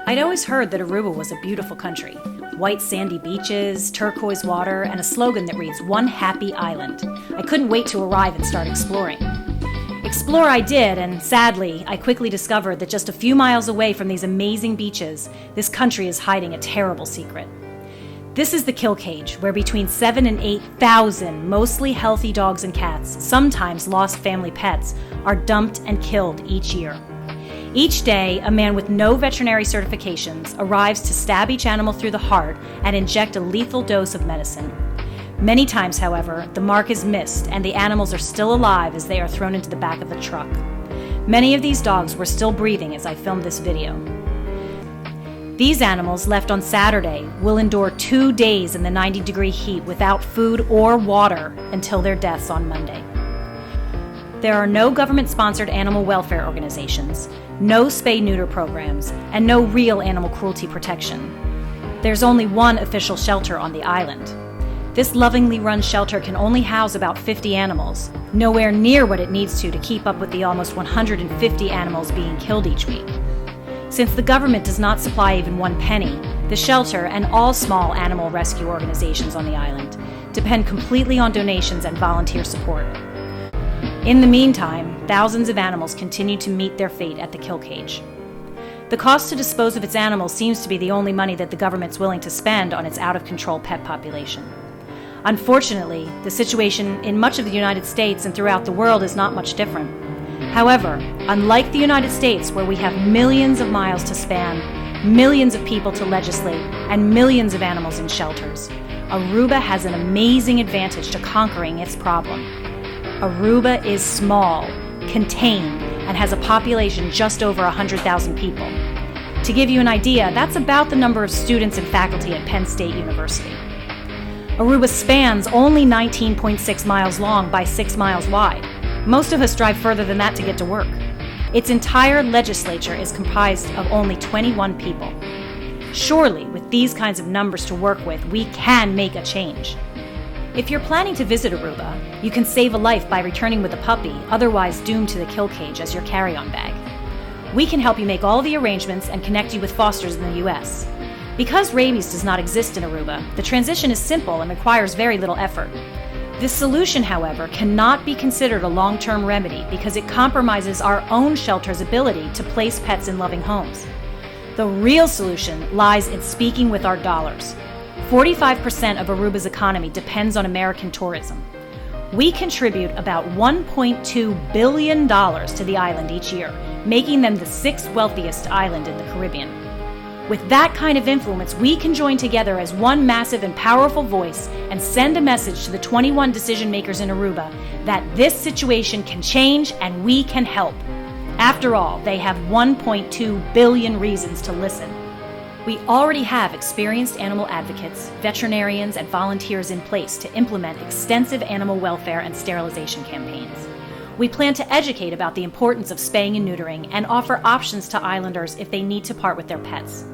I'd always heard that Aruba was a beautiful country. White sandy beaches, turquoise water, and a slogan that reads, "One happy island." I couldn't wait to arrive and start exploring. Explore I did, and sadly, I quickly discovered that just a few miles away from these amazing beaches, this country is hiding a terrible secret. This is the kill cage, where between 7,000 and 8,000 mostly healthy dogs and cats, sometimes lost family pets, are dumped and killed each year. Each day, a man with no veterinary certifications arrives to stab each animal through the heart and inject a lethal dose of medicine. Many times, however, the mark is missed and the animals are still alive as they are thrown into the back of the truck. Many of these dogs were still breathing as I filmed this video. These animals, left on Saturday, will endure 2 days in the 90-degree heat without food or water until their deaths on Monday. There are no government-sponsored animal welfare organizations, no spay-neuter programs, and no real animal cruelty protection. There's only one official shelter on the island. This lovingly run shelter can only house about 50 animals, nowhere near what it needs to keep up with the almost 150 animals being killed each week. Since the government does not supply even 1 penny, the shelter and all small animal rescue organizations on the island depend completely on donations and volunteer support. In the meantime, thousands of animals continue to meet their fate at the kill cage. The cost to dispose of its animals seems to be the only money that the government's willing to spend on its out-of-control pet population. Unfortunately, the situation in much of the United States and throughout the world is not much different. However, unlike the United States, where we have millions of miles to span, millions of people to legislate, and millions of animals in shelters, Aruba has an amazing advantage to conquering its problem. Aruba is small, contained, and has a population just over 100,000 people. To give you an idea, that's about the number of students and faculty at Penn State University. Aruba spans only 19.6 miles long by 6 miles wide. Most of us drive further than that to get to work. Its entire legislature is comprised of only 21 people. Surely, with these kinds of numbers to work with, we can make a change. If you're planning to visit Aruba, you can save a life by returning with a puppy, otherwise doomed to the kill cage, as your carry-on bag. We can help you make all the arrangements and connect you with fosters in the US. Because rabies does not exist in Aruba, the transition is simple and requires very little effort. This solution, however, cannot be considered a long-term remedy because it compromises our own shelter's ability to place pets in loving homes. The real solution lies in speaking with our dollars. 45% of Aruba's economy depends on American tourism. We contribute about $1.2 billion to the island each year, making them the 6th wealthiest island in the Caribbean. With that kind of influence, we can join together as one massive and powerful voice and send a message to the 21 decision makers in Aruba that this situation can change and we can help. After all, they have 1.2 billion reasons to listen. We already have experienced animal advocates, veterinarians, and volunteers in place to implement extensive animal welfare and sterilization campaigns. We plan to educate about the importance of spaying and neutering and offer options to islanders if they need to part with their pets.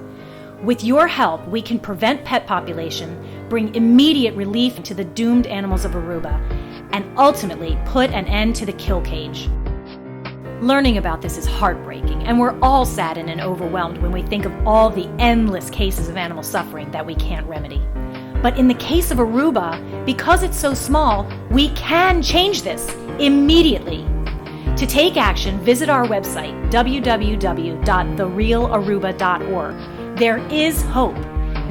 With your help, we can prevent pet population, bring immediate relief to the doomed animals of Aruba, and ultimately put an end to the kill cage. Learning about this is heartbreaking, and we're all saddened and overwhelmed when we think of all the endless cases of animal suffering that we can't remedy. But in the case of Aruba, because it's so small, we can change this immediately. To take action, visit our website, www.therealaruba.org. There is hope.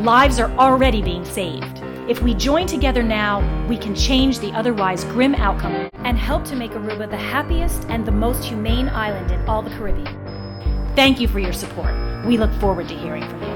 Lives are already being saved. If we join together now, we can change the otherwise grim outcome and help to make Aruba the happiest and the most humane island in all the Caribbean. Thank you for your support. We look forward to hearing from you.